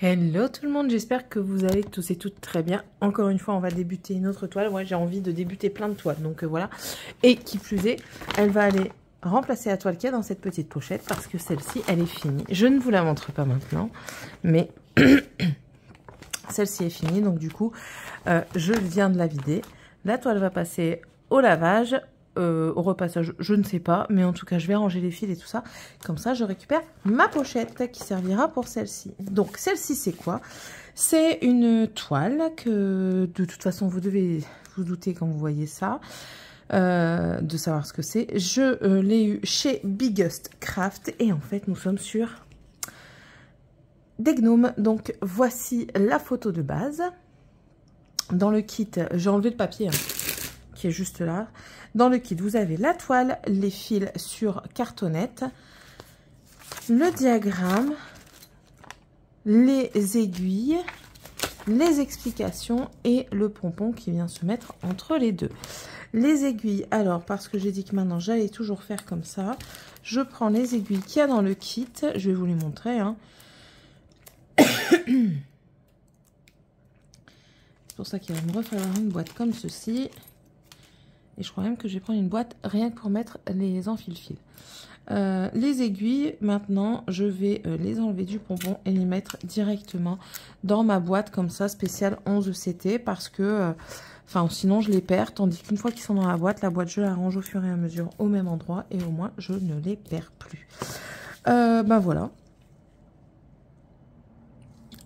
Hello tout le monde, j'espère que vous allez tous et toutes très bien. Encore une fois, on va débuter une autre toile. Ouais, j'ai envie de débuter plein de toiles, donc voilà. Et qui plus est, elle va aller remplacer la toile qu'il y a dans cette petite pochette parce que celle-ci, elle est finie. Je ne vous la montre pas maintenant, mais celle-ci est finie. Donc du coup, je viens de la vider. La toile va passer au lavage. Au repassage, je ne sais pas, mais en tout cas je vais ranger les fils et tout ça, comme ça je récupère ma pochette qui servira pour celle-ci. Donc celle-ci c'est quoi? C'est une toile que de toute façon vous devez vous douter quand vous voyez ça, de savoir ce que c'est. Je l'ai eu chez Biggest Craft et en fait nous sommes sur des gnomes. Donc voici la photo de base. Dans le kit, j'ai enlevé le papier qui est juste là. Dans le kit, vous avez la toile, les fils sur cartonnette, le diagramme, les aiguilles, les explications et le pompon qui vient se mettre entre les deux. Les aiguilles, alors parce que j'ai dit que maintenant j'allais toujours faire comme ça, je prends les aiguilles qu'il y a dans le kit, je vais vous les montrer. Hein. C'est pour ça qu'il va me refalloir une boîte comme ceci. Et je crois même que je vais prendre une boîte rien que pour mettre les enfile-fils. Les aiguilles, maintenant, je vais les enlever du pompon et les mettre directement dans ma boîte comme ça, spéciale 11 CT, parce que, sinon je les perds, tandis qu'une fois qu'ils sont dans la boîte, je la range au fur et à mesure au même endroit et au moins je ne les perds plus. Voilà.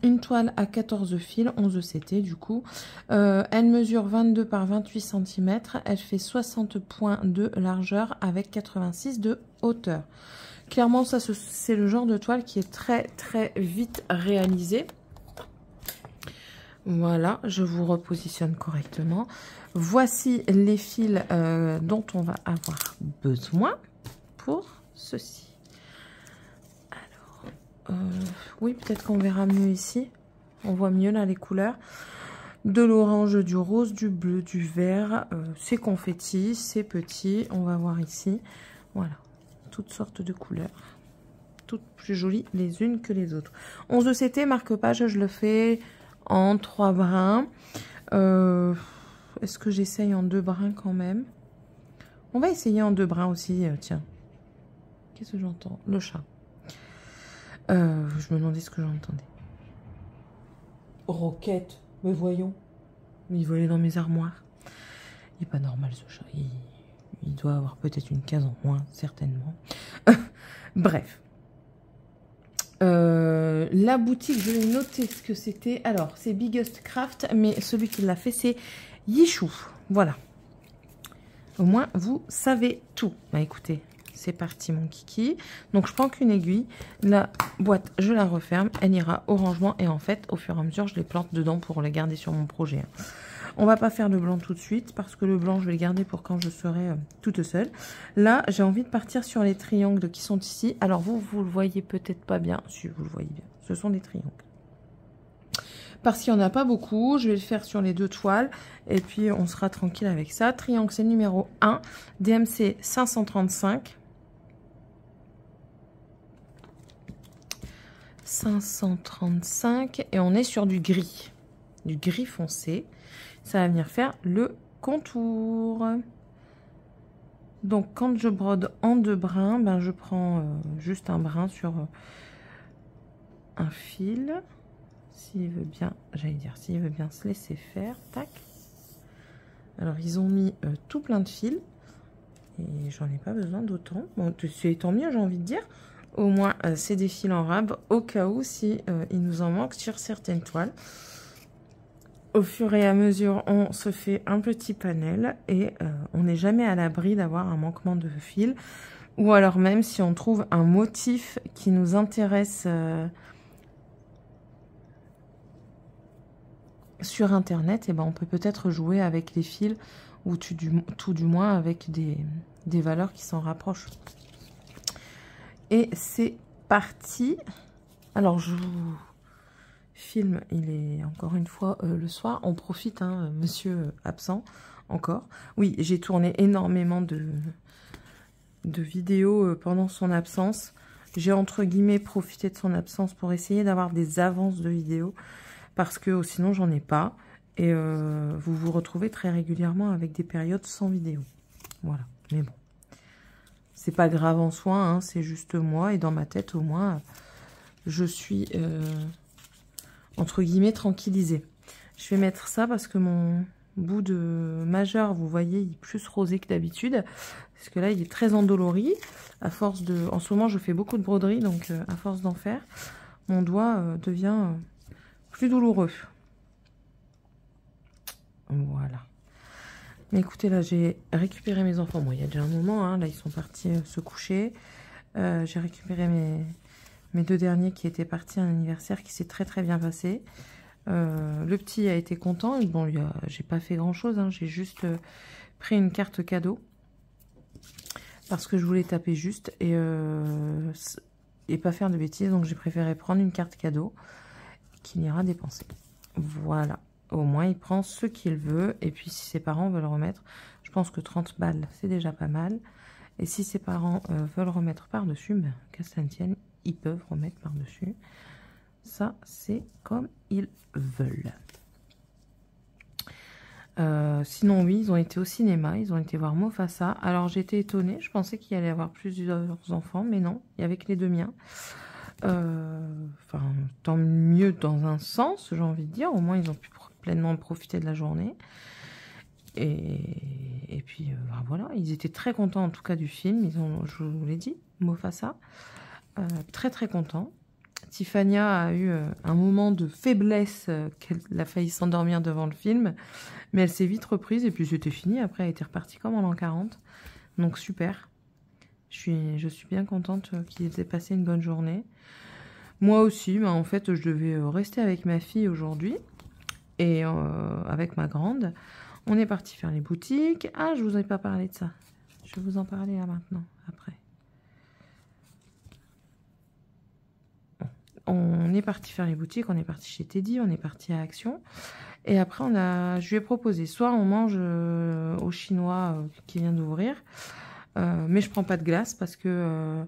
Une toile à 14 fils, 11 CT du coup. Elle mesure 22 par 28 cm. Elle fait 60 points de largeur avec 86 de hauteur. Clairement, ça c'est le genre de toile qui est très très vite réalisée. Voilà, je vous repositionne correctement. Voici les fils dont on va avoir besoin pour ceci. Oui, peut-être qu'on verra mieux ici. On voit mieux là les couleurs. De l'orange, du rose, du bleu, du vert. C'est confetti, c'est petit. On va voir ici. Voilà, toutes sortes de couleurs. Toutes plus jolies les unes que les autres. 11 CT, marque-page, je le fais en 3 brins. Est-ce que j'essaye en 2 brins quand même? On va essayer en 2 brins aussi. Tiens, qu'est-ce que j'entends? Le chat. Je me demandais ce que j'entendais. Roquette, mais voyons. Il volait dans mes armoires. Il n'est pas normal ce chat. Il doit avoir peut-être une case en moins, certainement. Bref. La boutique, je vais noter ce que c'était. Alors, c'est Biggest Craft, mais celui qui l'a fait, c'est Yichou. Voilà. Au moins, vous savez tout. Bah écoutez. C'est parti mon kiki. Donc je prends qu'une aiguille. La boîte, je la referme. Elle ira au rangement. Et en fait, au fur et à mesure, je les plante dedans pour les garder sur mon projet. On va pas faire de blanc tout de suite. Parce que le blanc, je vais le garder pour quand je serai toute seule. Là, j'ai envie de partir sur les triangles qui sont ici. Alors vous le voyez peut-être pas bien. Si, vous le voyez bien. Ce sont des triangles. Parce qu'il n'y en a pas beaucoup, je vais le faire sur les 2 toiles et puis on sera tranquille avec ça. Triangle, c'est le numéro 1, DMC 535. 535 et on est sur du gris foncé. Ça va venir faire le contour. Donc quand je brode en 2 brins, je prends juste un brin sur un fil. S'il veut bien, j'allais dire, s'il veut bien se laisser faire, tac. Alors ils ont mis tout plein de fils et j'en ai pas besoin d'autant. Bon, c'est tant mieux, j'ai envie de dire. Au moins, c'est des fils en rab, au cas où, si il nous en manque sur certaines toiles. Au fur et à mesure, on se fait un petit panel et on n'est jamais à l'abri d'avoir un manquement de fil. Ou alors même, si on trouve un motif qui nous intéresse sur Internet, on peut peut-être jouer avec les fils ou tout du moins avec des valeurs qui s'en rapprochent. Et c'est parti. Alors, je vous filme, il est encore une fois le soir. On profite, hein, monsieur absent, encore. Oui, j'ai tourné énormément de vidéos pendant son absence. j'ai entre guillemets profité de son absence pour essayer d'avoir des avances de vidéos. Parce que sinon, j'en ai pas. Et vous vous retrouvez très régulièrement avec des périodes sans vidéo. Voilà, mais bon. C'est pas grave en soi, hein, c'est juste moi. Et dans ma tête, au moins, je suis, entre guillemets, tranquillisée. Je vais mettre ça parce que mon bout de majeur, vous voyez, il est plus rosé que d'habitude. Parce que là, il est très endolori. À force de... En ce moment, je fais beaucoup de broderie, donc à force d'en faire, mon doigt devient plus douloureux. Voilà. Mais écoutez, là, j'ai récupéré mes enfants. Bon, il y a déjà un moment, hein, là, ils sont partis se coucher. J'ai récupéré mes deux derniers qui étaient partis à un anniversaire qui s'est très très bien passé. Le petit a été content. Bon, j'ai pas fait grand chose, hein, j'ai juste pris une carte cadeau parce que je voulais taper juste et pas faire de bêtises. Donc j'ai préféré prendre une carte cadeau qu'il ira dépenser. Voilà. Au moins, il prend ce qu'il veut. Et puis, si ses parents veulent remettre, je pense que 30 balles, c'est déjà pas mal. Et si ses parents veulent remettre par-dessus, ben, qu'à ça ne tienne, ils peuvent remettre par-dessus. Ça, c'est comme ils veulent. Sinon, oui, ils ont été au cinéma. Ils ont été voir Mufasa. Alors, j'étais étonnée. Je pensais qu'il y allait y avoir plusieurs enfants. Mais non, il y avait que les deux miens. Enfin, tant mieux dans un sens, j'ai envie de dire. Au moins, ils ont pu pleinement profiter de la journée. Et puis, ben voilà, ils étaient très contents en tout cas du film. Ils ont, je vous l'ai dit, Mufasa. Très très contents. Tiffania a eu un moment de faiblesse, qu'elle a failli s'endormir devant le film. Mais elle s'est vite reprise et puis c'était fini. Après, elle était repartie comme en l'an 40. Donc super. Je suis bien contente qu'ils aient passé une bonne journée. Moi aussi, en fait, je devais rester avec ma fille aujourd'hui et avec ma grande. On est parti faire les boutiques. Ah, je vous ai pas parlé de ça. Je vais vous en parler là maintenant, après. On est parti faire les boutiques, on est parti chez Teddy, on est parti à Action. Et après, je lui ai proposé, soit on mange au chinois qui vient d'ouvrir, mais je prends pas de glace parce que,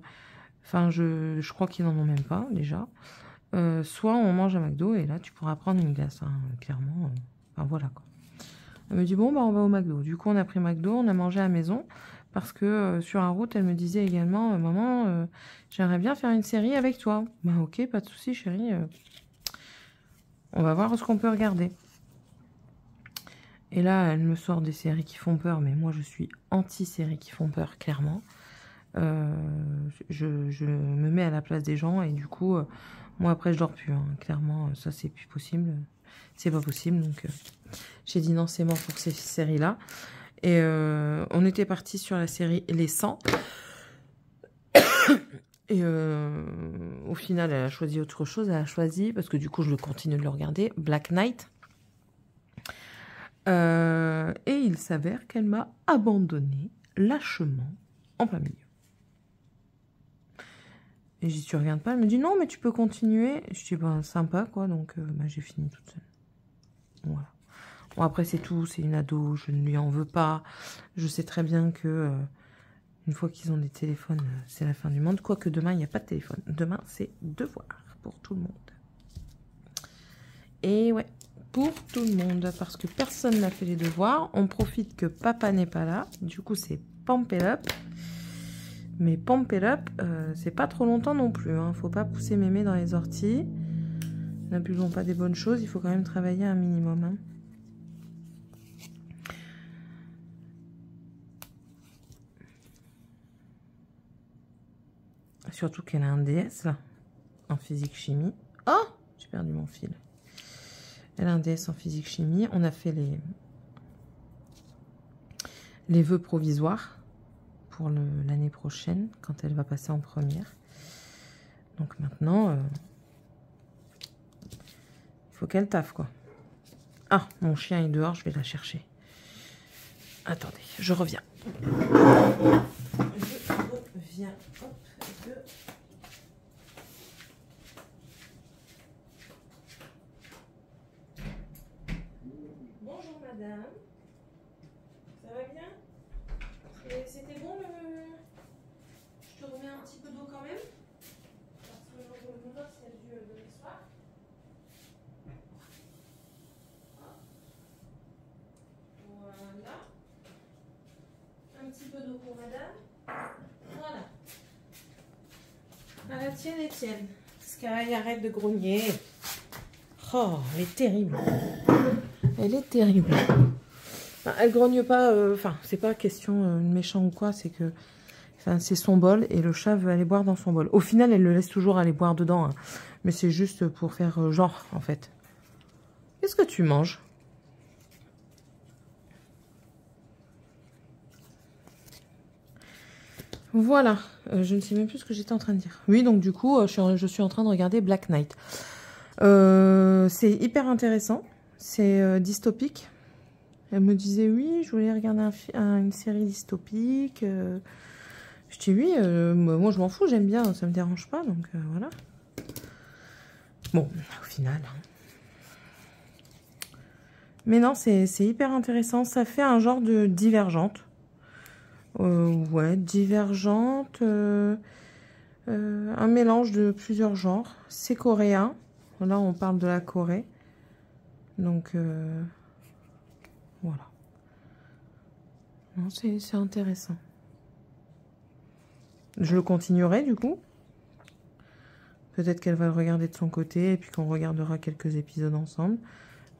enfin, je crois qu'ils n'en ont même pas déjà. Soit on mange à McDo et là, tu pourras prendre une glace, hein, clairement. Enfin, voilà quoi. Elle me dit, bon, bah, on va au McDo. Du coup, on a pris McDo, on a mangé à la maison. Parce que sur la route, elle me disait également, maman, j'aimerais bien faire une série avec toi. Bah ok, pas de souci, chérie. On va voir ce qu'on peut regarder. Et là, elle me sort des séries qui font peur, mais moi, je suis anti-séries qui font peur, clairement. Je me mets à la place des gens et du coup, moi, après, je dors plus. Hein. Clairement, ça, c'est plus possible. C'est pas possible, donc j'ai dit non, c'est mort pour ces séries-là. Et on était parti sur la série Les 100. Et au final, elle a choisi autre chose. Elle a choisi, parce que du coup, je continue de le regarder, Black Knight. Et il s'avère qu'elle m'a abandonné lâchement en plein milieu. Et j'ai dit, tu regardes pas? Elle me dit, non, mais tu peux continuer. Je dis, ben, sympa, quoi. Donc, j'ai fini toute seule. Voilà. Bon, après, c'est tout. C'est une ado. Je ne lui en veux pas. Je sais très bien que une fois qu'ils ont des téléphones, c'est la fin du monde. Quoique demain, il n'y a pas de téléphone. Demain, c'est devoir pour tout le monde. Et ouais, pour tout le monde. Parce que personne n'a fait les devoirs. On profite que papa n'est pas là. Du coup, c'est pump it up. Mais pump it up, c'est pas trop longtemps non plus. Hein. Faut pas pousser mémé dans les orties. N'abusons pas des bonnes choses. Il faut quand même travailler un minimum. Hein. Surtout qu'elle a un DS, là, en physique-chimie. Oh, j'ai perdu mon fil. Elle a un DS en physique-chimie. On a fait les vœux provisoires pour l'année prochaine, quand elle va passer en première. Donc maintenant, il faut qu'elle taffe, quoi. Ah, mon chien est dehors, je vais la chercher. Attendez, je reviens. Je reviens. Hop, Bonjour madame. Ça va bien? C'était bon le... Je te remets un petit peu d'eau quand même? Tienne. Sky, arrête de grogner. Oh, elle est terrible. Elle est terrible. Enfin, elle grogne pas. Enfin, c'est pas question méchant ou quoi. C'est que, enfin, c'est son bol et le chat veut aller boire dans son bol. Au final, elle le laisse toujours aller boire dedans. Hein, mais c'est juste pour faire genre, en fait. Qu'est-ce que tu manges? Voilà, je ne sais même plus ce que j'étais en train de dire. Oui, donc du coup, je suis en train de regarder Black Knight. C'est hyper intéressant, c'est dystopique. Elle me disait, oui, je voulais regarder une série dystopique. Je dis, oui, moi je m'en fous, j'aime bien, ça me dérange pas, donc voilà. Bon, au final... Mais non, c'est hyper intéressant, ça fait un genre de Divergente. Ouais, Divergente, un mélange de plusieurs genres. C'est coréen, là on parle de la Corée. Donc, voilà. C'est intéressant. Je le continuerai du coup. Peut-être qu'elle va le regarder de son côté et puis qu'on regardera quelques épisodes ensemble.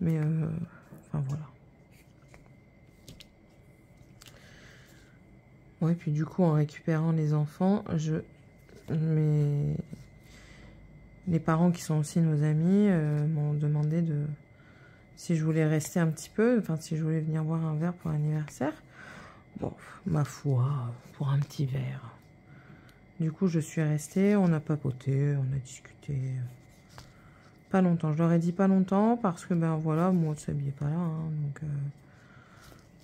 Mais, enfin voilà. Ouais, puis du coup, en récupérant les enfants, les parents qui sont aussi nos amis m'ont demandé si je voulais rester un petit peu, enfin si je voulais venir boire un verre pour l'anniversaire. Bon, ma foi, pour un petit verre. Du coup, je suis restée, on a papoté, on a discuté. Pas longtemps, je leur ai dit pas longtemps parce que ben voilà, moi de s'habiller pas là, hein, donc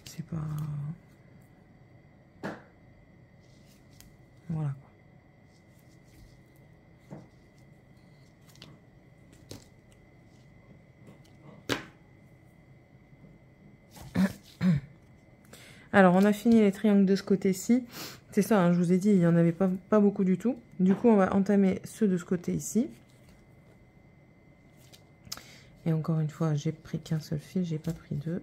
c'est pas... Voilà. Alors, on a fini les triangles de ce côté-ci. C'est ça, hein, je vous ai dit, il n'y en avait pas beaucoup du tout. Du coup, on va entamer ceux de ce côté ici. Et encore une fois, j'ai pris qu'un seul fil, j'ai pas pris deux.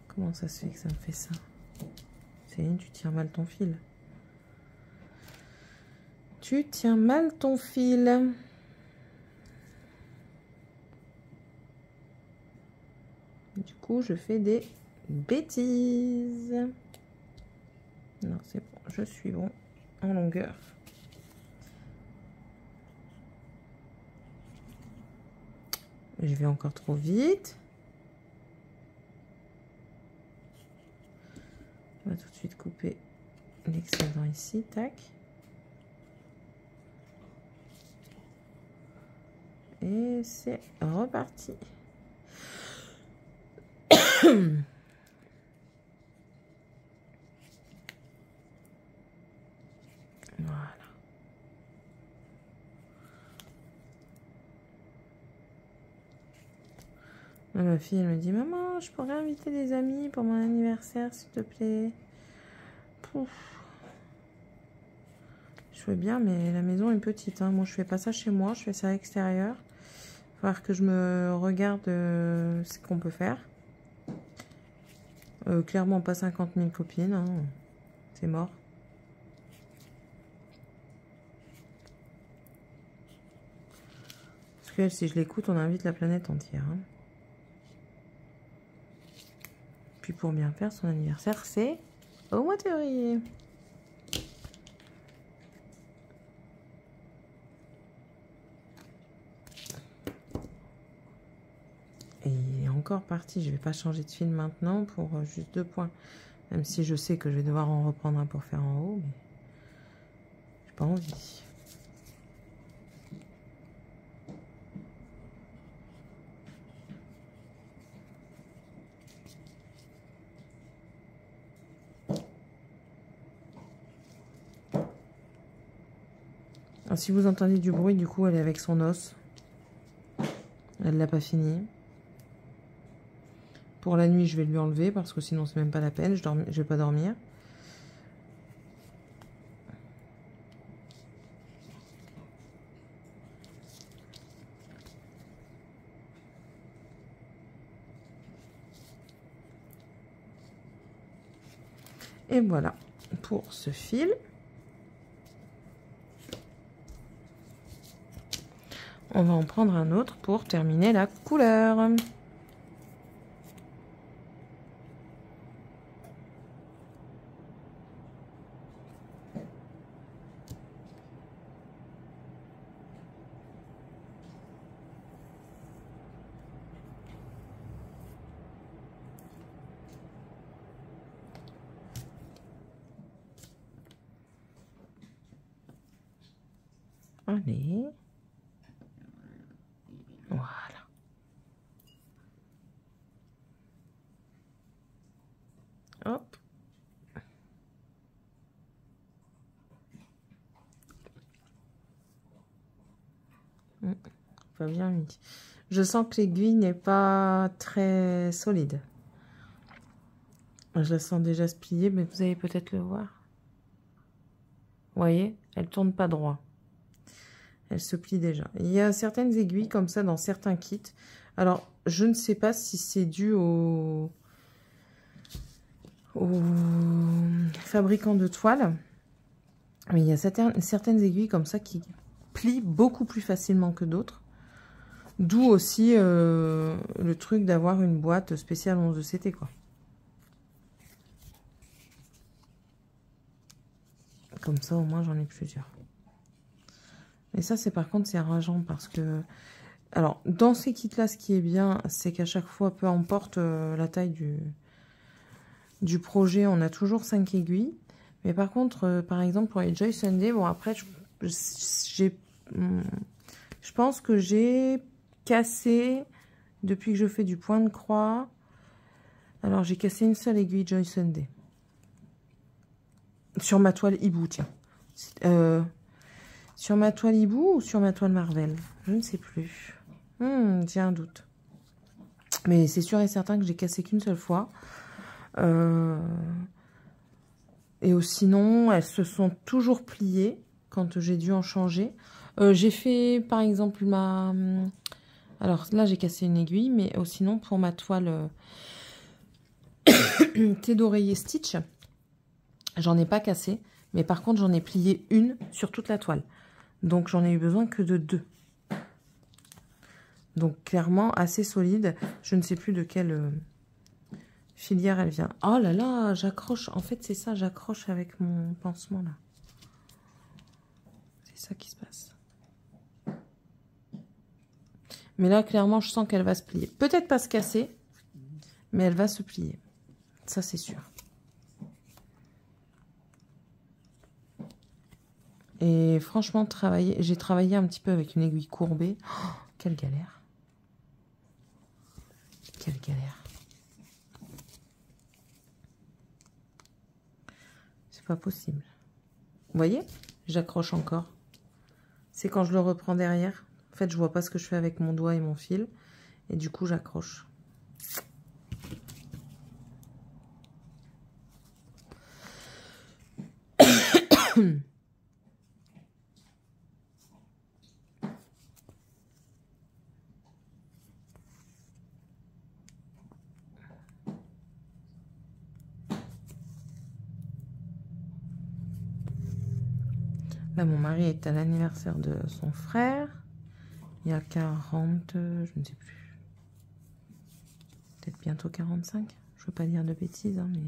Comment ça se fait que ça me fait ça? Céline, tu tiens mal ton fil. Tu tiens mal ton fil. Du coup, je fais des bêtises. Non, c'est bon, je suis bon en longueur. Je vais encore trop vite. On va tout de suite couper l'excédent ici, tac. Et c'est reparti. Voilà. Ma fille, elle me dit, maman, je pourrais inviter des amis pour mon anniversaire, s'il te plaît. Pouf. Je veux bien, mais la maison est petite. Hein. Moi, je fais pas ça chez moi, je fais ça à l'extérieur. Il va falloir que je me regarde ce qu'on peut faire. Clairement, pas 50 000 copines. Hein. C'est mort. Parce que si je l'écoute, on invite la planète entière. Hein. Puis pour bien faire, son anniversaire, c'est au mois de février. Et il est encore parti. Je vais pas changer de fil maintenant pour juste 2 points. Même si je sais que je vais devoir en reprendre un pour faire en haut. Mais j'ai pas envie. Alors, si vous entendez du bruit, du coup, elle est avec son os. Elle l'a pas fini. Pour la nuit, je vais lui enlever parce que sinon, c'est même pas la peine. Je vais pas dormir. Et voilà pour ce fil. on va en prendre un autre pour terminer la couleur. Allez. Voilà. Hop. Pas bien mis. Je sens que l'aiguille n'est pas très solide. Je la sens déjà se plier, mais vous allez peut-être le voir. Vous voyez, elle tourne pas droit. Elle se plie déjà. Il y a certaines aiguilles comme ça dans certains kits. Alors, je ne sais pas si c'est dû au fabricant de toile. Mais il y a certaines aiguilles comme ça qui plient beaucoup plus facilement que d'autres. D'où aussi le truc d'avoir une boîte spéciale 11 CT, quoi. Comme ça, au moins, j'en ai plusieurs. Et ça, c'est par contre, c'est rageant parce que... Alors, dans ces kits-là, ce qui est bien, c'est qu'à chaque fois, peu importe la taille du projet, on a toujours 5 aiguilles. Mais par contre, par exemple, pour les Joy Sunday, bon, après, je pense que j'ai cassé, depuis que je fais du point de croix, alors j'ai cassé une seule aiguille Joy Sunday. Sur ma toile hibou, tiens. Sur ma toile hibou ou sur ma toile Marvel? Je ne sais plus. J'ai un doute. Mais c'est sûr et certain que j'ai cassé qu'une seule fois. Et sinon, elles se sont toujours pliées quand j'ai dû en changer. J'ai fait, par exemple, ma... Alors là, j'ai cassé une aiguille, mais sinon, pour ma toile thé d'oreiller Stitch, j'en ai pas cassé. Mais par contre, j'en ai plié une sur toute la toile. Donc, j'en ai eu besoin que de 2. Donc, clairement, assez solide. Je ne sais plus de quelle filière elle vient. Oh là là, j'accroche. En fait, c'est ça, j'accroche avec mon pansement, là. C'est ça qui se passe. Mais là, clairement, je sens qu'elle va se plier. Peut-être pas se casser, mais elle va se plier. Ça, c'est sûr. Et franchement, j'ai travaillé un petit peu avec une aiguille courbée. Oh, quelle galère. Quelle galère. C'est pas possible. Vous voyez? J'accroche encore. C'est quand je le reprends derrière. En fait, je vois pas ce que je fais avec mon doigt et mon fil. Et du coup, j'accroche. Là, mon mari est à l'anniversaire de son frère. Il y a 40, je ne sais plus. Peut-être bientôt 45. Je veux pas dire de bêtises, hein, mais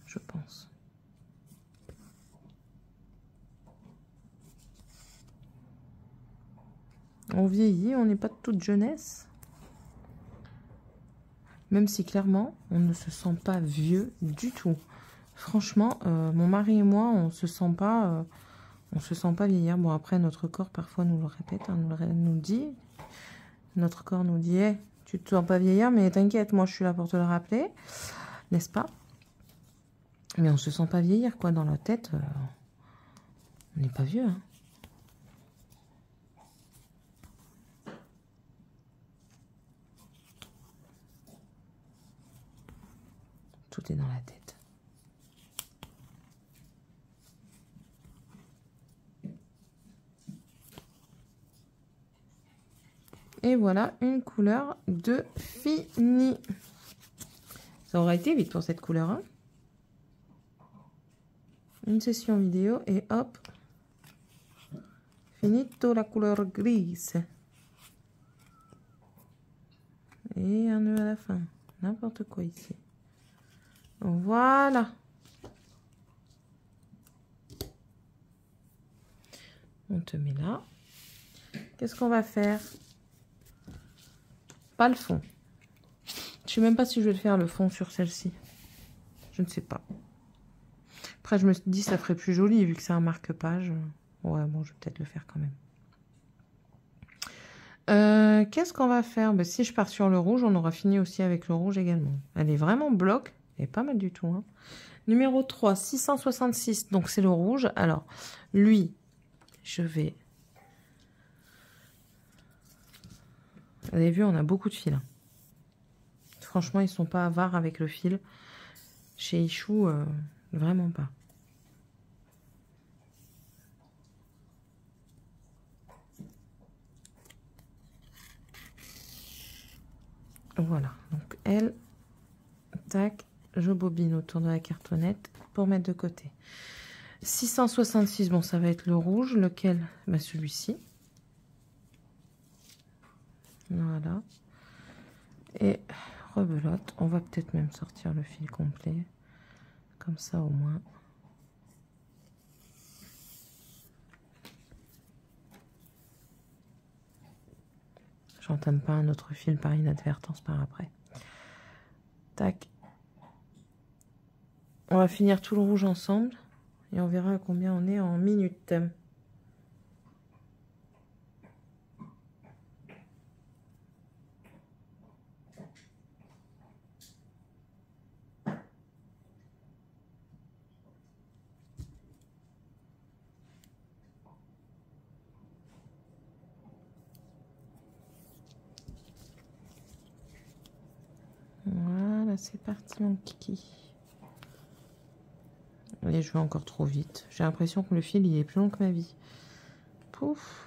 je pense. On vieillit, on n'est pas de toute jeunesse. Même si clairement, on ne se sent pas vieux du tout. Franchement, mon mari et moi, on se sent pas vieillir. Bon, après, notre corps, parfois, nous le répète, hein, nous le dit. Notre corps nous dit, hey, tu te sens pas vieillir, mais t'inquiète, moi, je suis là pour te le rappeler. N'est-ce pas? Mais on se sent pas vieillir, quoi. Dans la tête, on n'est pas vieux, hein. Tout est dans la tête. Et voilà une couleur de fini. Ça aura été vite pour cette couleur, hein. Une session vidéo et hop, Finito la couleur grise. Et un nœud à la fin. N'importe quoi ici. Voilà. On te met là. Qu'est-ce qu'on va faire? Pas le fond. Je sais même pas si je vais faire le fond sur celle-ci. Je ne sais pas. Après, je me suis dit, ça ferait plus joli vu que c'est un marque-page. Ouais, bon, je vais peut-être le faire quand même. Qu'est-ce qu'on va faire? Ben, si je pars sur le rouge, on aura fini aussi avec le rouge également. Elle est vraiment bloc. Elle est pas mal du tout. Hein. Numéro 3, 666. Donc, c'est le rouge. Alors, lui, je vais... Vous avez vu, on a beaucoup de fils. Hein. Franchement, ils sont pas avares avec le fil. Chez Ichou, vraiment pas. Voilà, donc elle, tac, je bobine autour de la cartonnette pour mettre de côté. 666, bon, ça va être le rouge, lequel? Bah, celui-ci. Voilà. Et rebelote, on va peut-être même sortir le fil complet, comme ça au moins. J'entame pas un autre fil par inadvertance par après. Tac. On va finir tout le rouge ensemble et on verra à combien on est en minutes. Voilà, c'est parti mon kiki. Et je vais encore trop vite. J'ai l'impression que le fil il est plus long que ma vie. Pouf.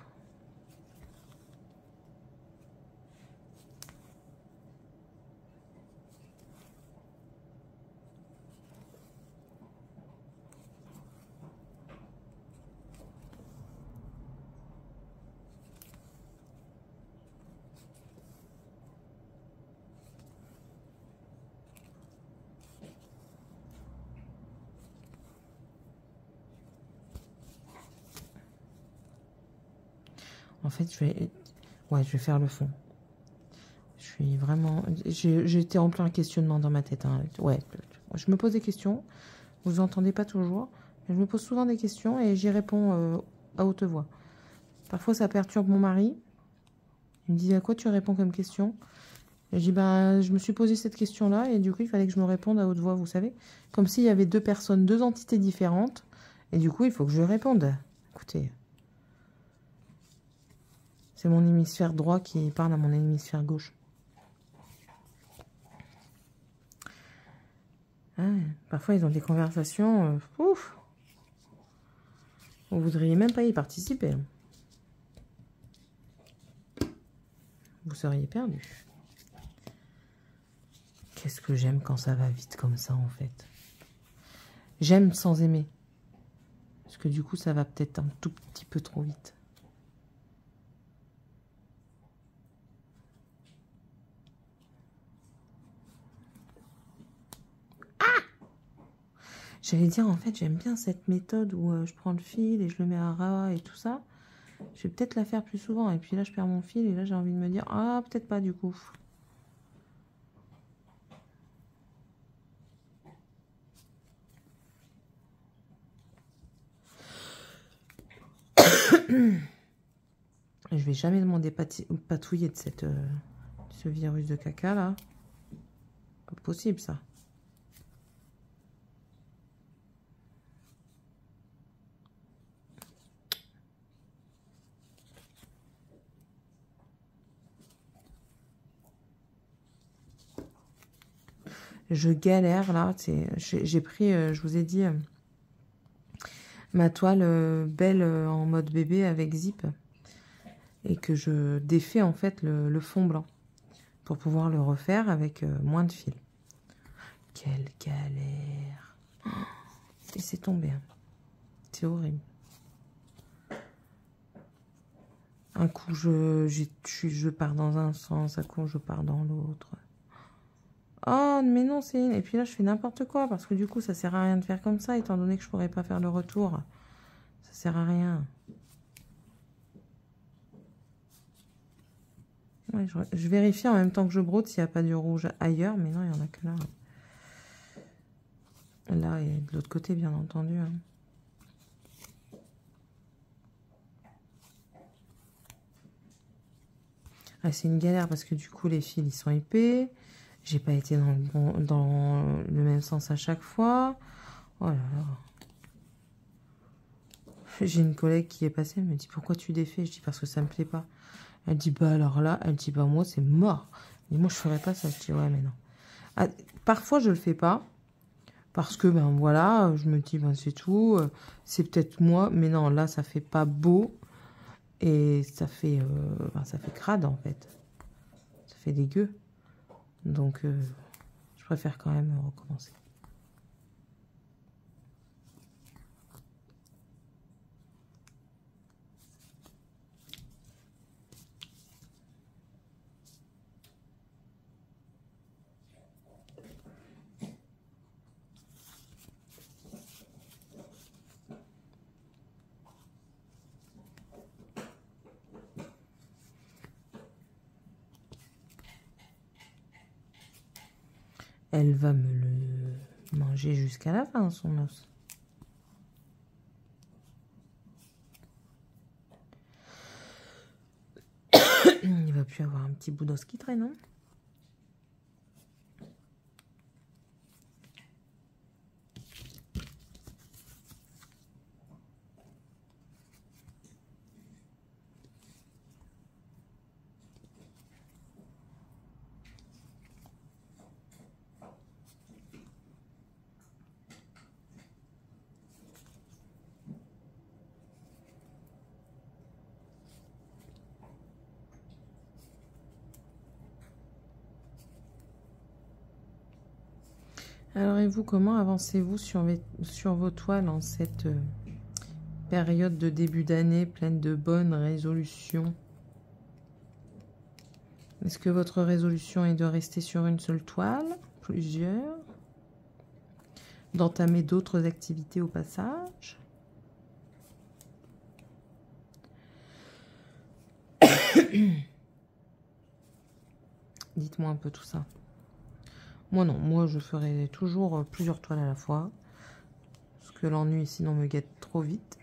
En fait, je vais faire le fond. Je suis vraiment... J'étais en plein questionnement dans ma tête. Hein. Ouais, je me pose des questions. Vous entendez pas toujours. Mais je me pose souvent des questions et j'y réponds à haute voix. Parfois, ça perturbe mon mari. Il me dit, à quoi tu réponds comme question? Et je dis, ben, je me suis posé cette question-là et du coup, il fallait que je me réponde à haute voix, vous savez. Comme s'il y avait deux personnes, deux entités différentes. Et du coup, il faut que je réponde. Écoutez... C'est mon hémisphère droit qui parle à mon hémisphère gauche. Ah, parfois, ils ont des conversations... ouf. Vous voudriez même pas y participer. Vous seriez perdu. Qu'est-ce que j'aime quand ça va vite comme ça, en fait. J'aime sans aimer. Parce que du coup, ça va peut-être un tout petit peu trop vite. J'allais dire, en fait, j'aime bien cette méthode où je prends le fil et je le mets à ras et tout ça. Je vais peut-être la faire plus souvent. Et puis là, je perds mon fil et là, j'ai envie de me dire, ah, peut-être pas du coup. Je vais jamais demander patouiller de ce virus de caca là. Pas possible ça. Je galère là. J'ai pris, je vous ai dit, ma toile belle en mode bébé avec zip. Et que je défais en fait le fond blanc. Pour pouvoir le refaire avec moins de fil. Quelle galère. Et c'est tombé. Hein. C'est horrible. Un coup, je pars dans un sens, un coup, je pars dans l'autre. Oh, mais non, c'est... Et puis là, je fais n'importe quoi, parce que du coup, ça sert à rien de faire comme ça, étant donné que je pourrais pas faire le retour. Ça sert à rien. Ouais, je vérifie en même temps que je brode s'il n'y a pas du rouge ailleurs, mais non, il n'y en a que là. Là et de l'autre côté, bien entendu. Hein. Ah, c'est une galère parce que du coup, les fils, ils sont épais. J'ai pas été dans le même sens à chaque fois. Oh là là. J'ai une collègue qui est passée, elle me dit pourquoi tu défais? Je dis parce que ça me plaît pas. Elle dit bah alors là, elle dit bah moi c'est mort. Et moi je ferais pas ça. Je dis ouais mais non. Ah, parfois je le fais pas parce que ben voilà, je me dis ben c'est tout, c'est peut-être moi, mais non là ça fait pas beau et ça fait crade en fait. Ça fait dégueu. Donc je préfère quand même recommencer. Elle va me le manger jusqu'à la fin, son os. Il va plus avoir un petit bout d'os qui traîne, non? Alors, et vous, comment avancez-vous sur vos toiles en cette période de début d'année pleine de bonnes résolutions? Est-ce que votre résolution est de rester sur une seule toile? Plusieurs? D'entamer d'autres activités au passage? Dites-moi un peu tout ça. Moi non, moi je ferai toujours plusieurs toiles à la fois. Parce que l'ennui sinon me guette trop vite.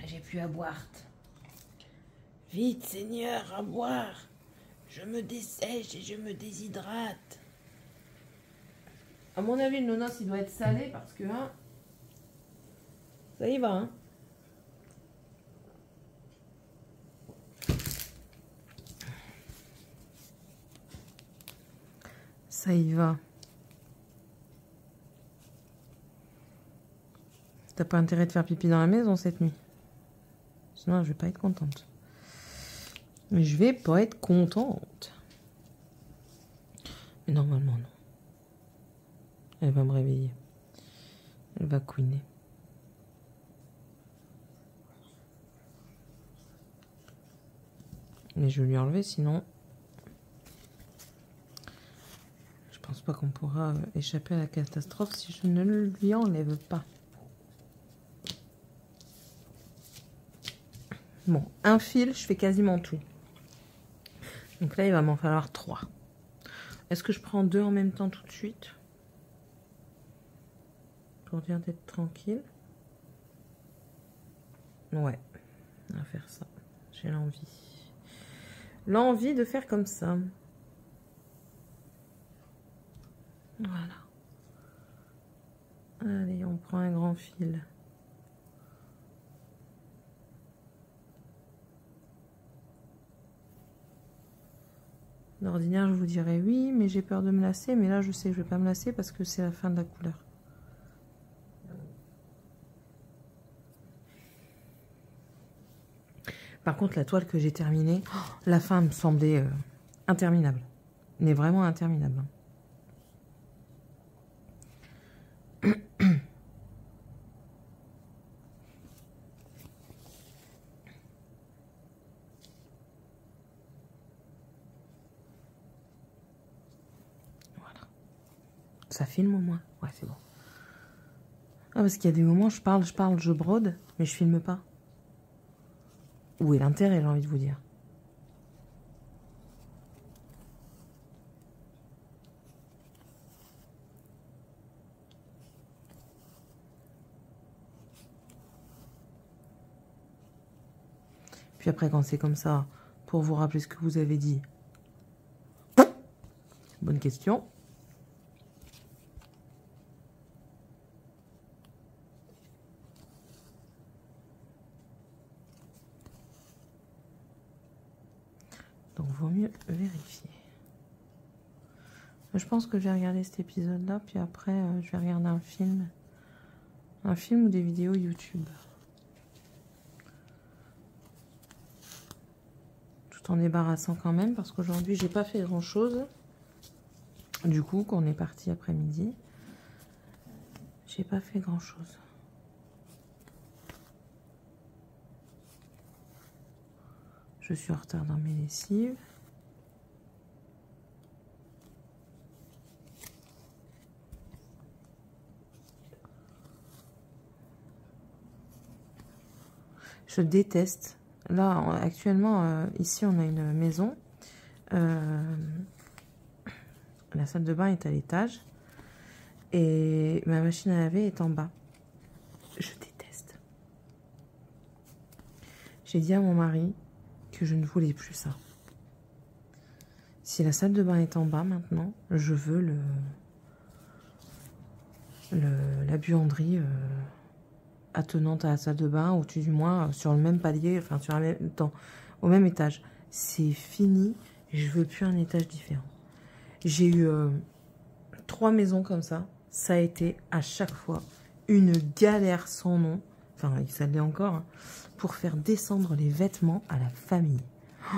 J'ai plus à boire. Vite Seigneur, à boire. Je me dessèche et je me déshydrate. À mon avis, le nonos il doit être salé parce que hein, ça y va hein. Ça y va. T'as pas intérêt de faire pipi dans la maison cette nuit. Sinon, je vais pas être contente. Mais je vais pas être contente. Mais normalement, non. Elle va me réveiller. Elle va couiner. Mais je vais lui enlever, sinon... Je pense pas qu'on pourra échapper à la catastrophe si je ne le lui enlève pas. Bon, un fil, je fais quasiment tout. Donc là, il va m'en falloir 3. Est-ce que je prends 2 en même temps tout de suite? Pour bien être tranquille. Ouais, on va faire ça. J'ai l'envie. L'envie de faire comme ça. Voilà. Allez, on prend un grand fil. D'ordinaire, je vous dirais oui, mais j'ai peur de me lasser. Mais là, je sais que je vais pas me lasser parce que c'est la fin de la couleur. Par contre, la toile que j'ai terminée, la fin me semblait interminable. Mais vraiment interminable. Ça filme au moins? Ouais, c'est bon. Ah, parce qu'il y a des moments, je parle, je brode, mais je filme pas. Où est l'intérêt, j'ai envie de vous dire? Puis après, quand c'est comme ça, pour vous rappeler ce que vous avez dit. Bonne question. Donc, vaut mieux vérifier. Je pense que je vais regarder cet épisode-là, puis après, je vais regarder un film. Un film ou des vidéos YouTube. Tout en débarrassant quand même, parce qu'aujourd'hui, j'ai pas fait grand-chose. Du coup, quand on est parti après-midi, j'ai pas fait grand-chose. Je suis en retard dans mes lessives. Je déteste. Là, actuellement, ici, on a une maison. La salle de bain est à l'étage. Et ma machine à laver est en bas. Je déteste. J'ai dit à mon mari que je ne voulais plus ça. Si la salle de bain est en bas maintenant, je veux la buanderie attenante à la salle de bain, ou du moins sur le même palier, enfin sur au même étage. C'est fini, je veux plus un étage différent. J'ai eu 3 maisons comme ça. Ça a été à chaque fois une galère sans nom, enfin ça l'est encore, hein, pour faire descendre les vêtements à la famille. Oh,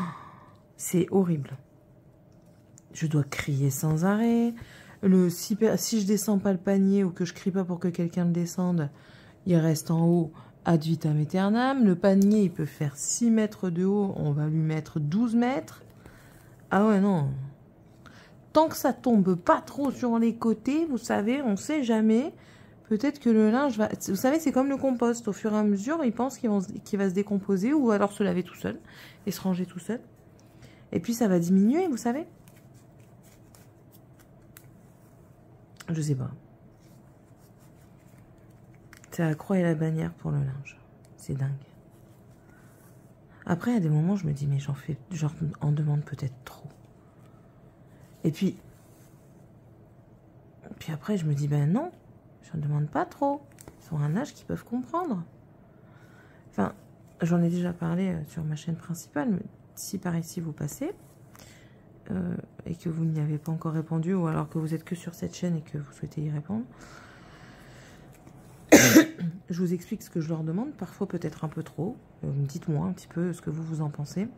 c'est horrible. Je dois crier sans arrêt. Si je descends pas le panier ou que je crie pas pour que quelqu'un le descende, il reste en haut ad vitam aeternam. Le panier, il peut faire 6 mètres de haut, on va lui mettre 12 mètres. Ah ouais, non. Tant que ça tombe pas trop sur les côtés, vous savez, on sait jamais. Peut-être que le linge va... Vous savez, c'est comme le compost. Au fur et à mesure, il pense qu'il va se décomposer ou alors se laver tout seul et se ranger tout seul. Et puis, ça va diminuer, vous savez. Je sais pas. C'est la croix et la bannière pour le linge. C'est dingue. Après, à des moments, je me dis, mais j'en demande peut-être trop. Et puis après, je me dis, ben non, j'en demande pas trop. Ils sont à un âge qu'ils peuvent comprendre. Enfin, j'en ai déjà parlé sur ma chaîne principale, mais si par ici vous passez, et que vous n'y avez pas encore répondu, ou alors que vous êtes que sur cette chaîne et que vous souhaitez y répondre, je vous explique ce que je leur demande, parfois peut-être un peu trop. Dites-moi un petit peu ce que vous en pensez.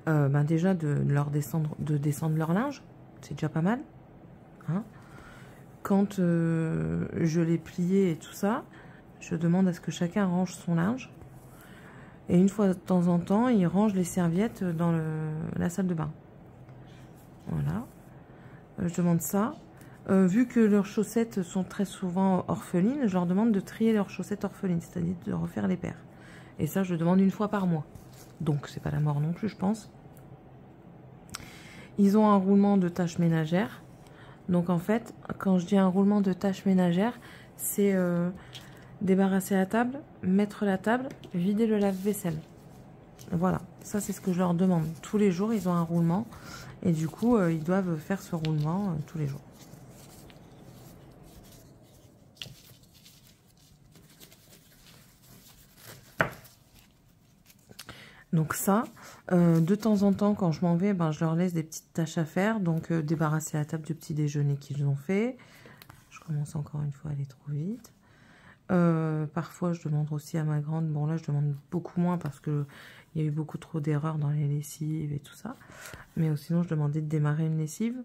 Ben déjà de descendre leur linge, c'est déjà pas mal. Hein, quand je l'ai plié et tout ça, je demande à ce que chacun range son linge. Et une fois de temps en temps, ils rangent les serviettes dans la salle de bain. Voilà. Je demande ça. Vu que leurs chaussettes sont très souvent orphelines, je leur demande de trier leurs chaussettes orphelines, c'est-à-dire de refaire les paires. Et ça, je demande une fois par mois. Donc, c'est pas la mort non plus, je pense. Ils ont un roulement de tâches ménagères. Donc, en fait, quand je dis un roulement de tâches ménagères, c'est débarrasser la table, mettre la table, vider le lave-vaisselle. Voilà, ça c'est ce que je leur demande. Tous les jours, ils ont un roulement. Et du coup, ils doivent faire ce roulement tous les jours. Donc ça, de temps en temps, quand je m'en vais, ben, je leur laisse des petites tâches à faire. Donc, débarrasser la table du petit déjeuner qu'ils ont fait. Je commence encore une fois à aller trop vite. Parfois, je demande aussi à ma grande. Bon, là, je demande beaucoup moins parce qu'il y a eu beaucoup trop d'erreurs dans les lessives et tout ça. Mais sinon, je demandais de démarrer une lessive.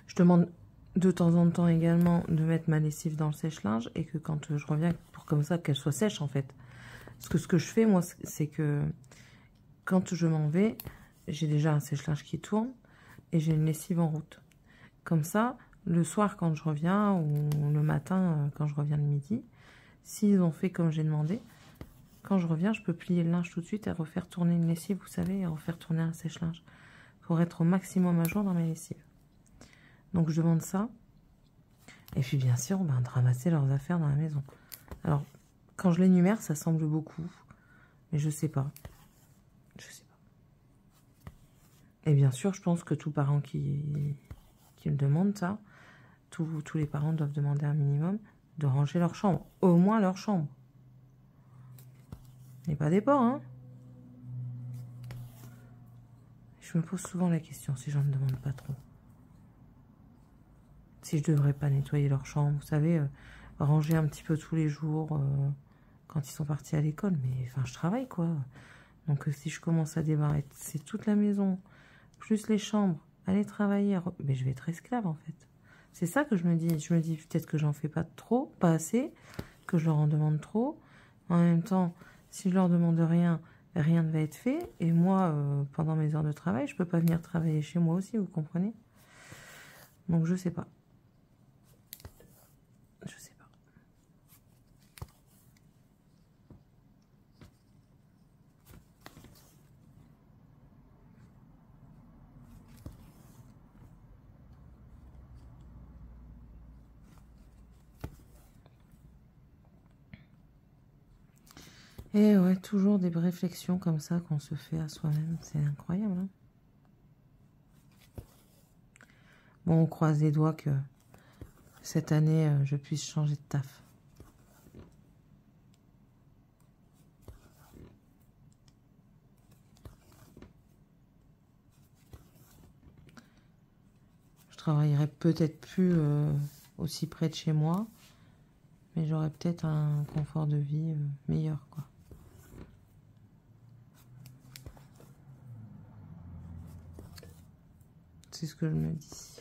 Je demande de temps en temps également de mettre ma lessive dans le sèche-linge et que quand je reviens, pour comme ça, qu'elle soit sèche en fait. Parce que ce que je fais, moi, c'est que quand je m'en vais, j'ai déjà un sèche-linge qui tourne et j'ai une lessive en route. Comme ça, le soir quand je reviens, ou le matin quand je reviens le midi, s'ils ont fait comme j'ai demandé, quand je reviens, je peux plier le linge tout de suite et refaire tourner une lessive, vous savez, et refaire tourner un sèche-linge. Pour être au maximum à jour dans mes lessives. Donc je demande ça. Et puis bien sûr, ben, de ramasser leurs affaires dans la maison. Alors, quand je l'énumère, ça semble beaucoup. Mais je sais pas. Je sais pas. Et bien sûr, je pense que tout parent qui le demande ça, tous les parents doivent demander un minimum de ranger leur chambre. Au moins leur chambre. Mais pas des porcs, hein. Je me pose souvent la question si j'en demande pas trop. Si je devrais pas nettoyer leur chambre, vous savez, ranger un petit peu tous les jours quand ils sont partis à l'école. Mais enfin, je travaille quoi. Donc si je commence à débarrasser c'est toute la maison, plus les chambres, aller travailler, mais je vais être esclave en fait. C'est ça que je me dis. Je me dis peut-être que j'en fais pas trop, pas assez, que je leur en demande trop. En même temps, si je leur demande rien, rien ne va être fait. Et moi, pendant mes heures de travail, je peux pas venir travailler chez moi aussi, vous comprenez? Donc je sais pas. Je sais pas. Et ouais, toujours des réflexions comme ça qu'on se fait à soi-même. C'est incroyable, hein. Bon, on croise les doigts que cette année, je puisse changer de taf. Je travaillerai peut-être plus aussi près de chez moi, mais j'aurai peut-être un confort de vie meilleur, quoi. C'est ce que je me dis.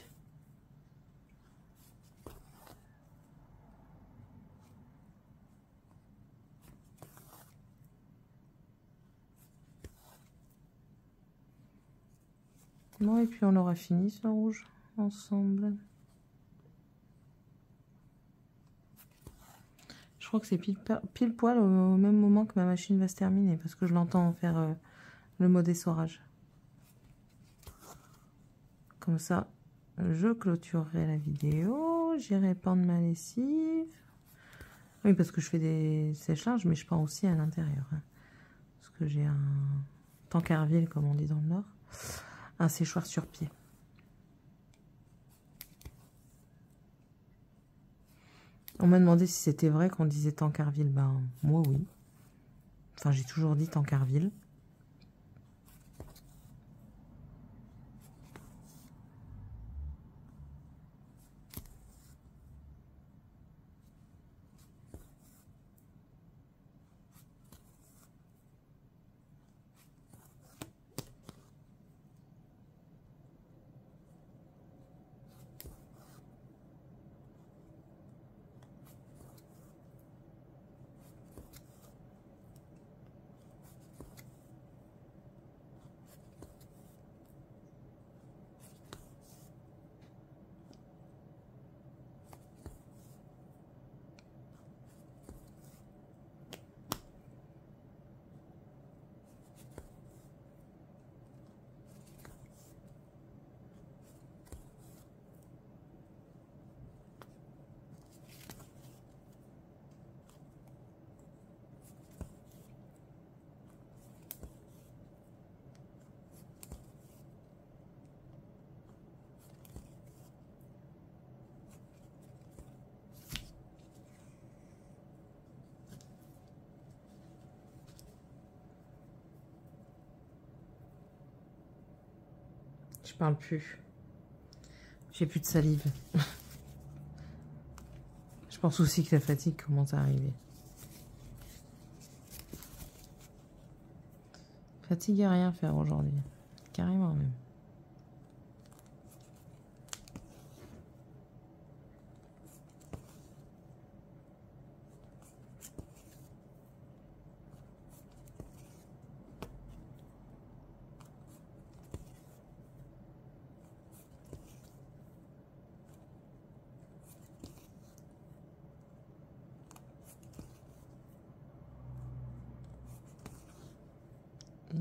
Bon, et puis on aura fini ce rouge ensemble. Je crois que c'est pile poil au même moment que ma machine va se terminer, parce que je l'entends faire le mot essorage. Comme ça, je clôturerai la vidéo, j'irai pendre ma lessive. Oui, parce que je fais des sèche-linges, mais je pends aussi à l'intérieur. Hein, parce que j'ai un tankerville, comme on dit dans le Nord, un séchoir sur pied. On m'a demandé si c'était vrai qu'on disait tankerville. Ben, moi, oui. Enfin, j'ai toujours dit tankerville. Je parle plus. J'ai plus de salive. Je pense aussi que la fatigue commence à arriver. Fatigue à rien faire aujourd'hui. Carrément même.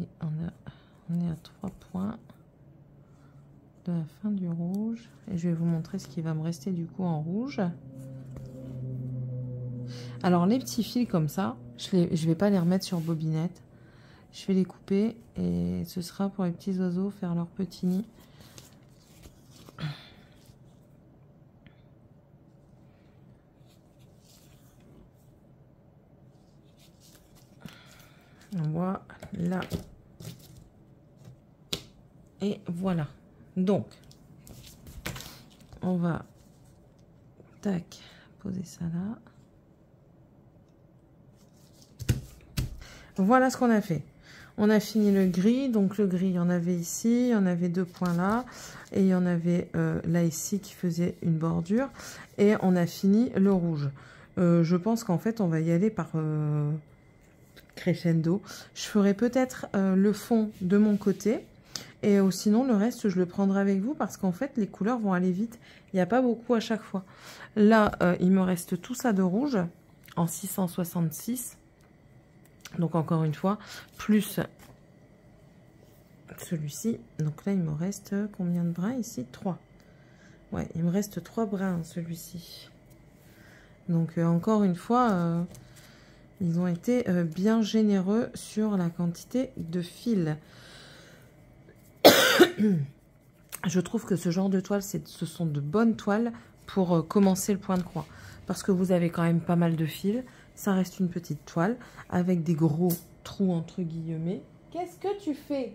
Et on est à 3 points de la fin du rouge. Et je vais vous montrer ce qui va me rester du coup en rouge. Alors les petits fils comme ça, je vais pas les remettre sur bobinette. Je vais les couper et ce sera pour les petits oiseaux faire leur petit nid. Voilà. Et voilà. Donc, on va tac, poser ça là. Voilà ce qu'on a fait. On a fini le gris. Donc le gris, il y en avait ici, il y en avait 2 points là. Et il y en avait là ici qui faisait une bordure. Et on a fini le rouge. Je pense qu'en fait, on va y aller par crescendo. Je ferai peut-être le fond de mon côté. Et sinon, le reste, je le prendrai avec vous parce qu'en fait, les couleurs vont aller vite. Il n'y a pas beaucoup à chaque fois. Là, il me reste tout ça de rouge en 666. Donc, encore une fois, plus celui-ci. Donc là, il me reste combien de brins ici? 3. Ouais, il me reste 3 brins, celui-ci. Donc, encore une fois, ils ont été bien généreux sur la quantité de fils. Je trouve que ce genre de toile, ce sont de bonnes toiles pour commencer le point de croix. Parce que vous avez quand même pas mal de fils. Ça reste une petite toile avec des gros trous entre guillemets. Qu'est-ce que tu fais?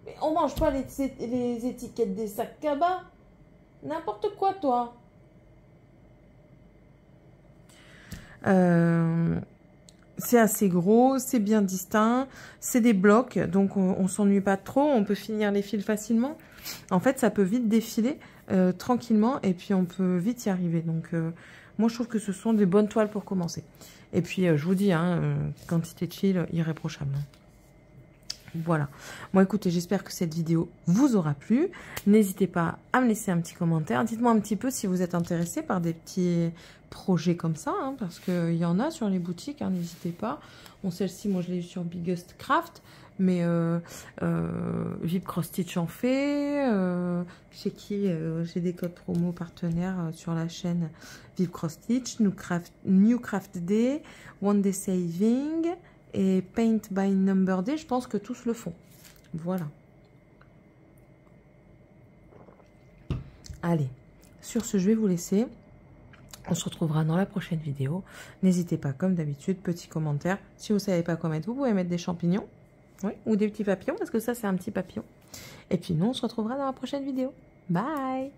Mais on mange pas les étiquettes des sacs cabas. N'importe quoi, toi. C'est assez gros, c'est bien distinct, c'est des blocs, donc on s'ennuie pas trop, on peut finir les fils facilement. En fait, ça peut vite défiler tranquillement et puis on peut vite y arriver. Donc, moi, je trouve que ce sont des bonnes toiles pour commencer. Et puis, je vous dis, quantité de fils irréprochable. Voilà. Bon, écoutez, j'espère que cette vidéo vous aura plu. N'hésitez pas à me laisser un petit commentaire. Dites-moi un petit peu si vous êtes intéressé par des petits projets comme ça, parce qu'il y en a sur les boutiques, n'hésitez pas. Bon, celle-ci, moi, je l'ai eu sur Biggest Craft, mais Vip Cross Stitch en fait. Chez qui j'ai des codes promo partenaires sur la chaîne Vip Cross Stitch, New Craft Day, One Day Saving et Paint by Number Day, je pense que tous le font. Voilà. Allez, sur ce, je vais vous laisser. On se retrouvera dans la prochaine vidéo. N'hésitez pas, comme d'habitude, petit commentaire. Si vous ne savez pas quoi mettre, vous pouvez mettre des champignons. Oui, ou des petits papillons, parce que ça, c'est un petit papillon. Et puis nous, on se retrouvera dans la prochaine vidéo. Bye!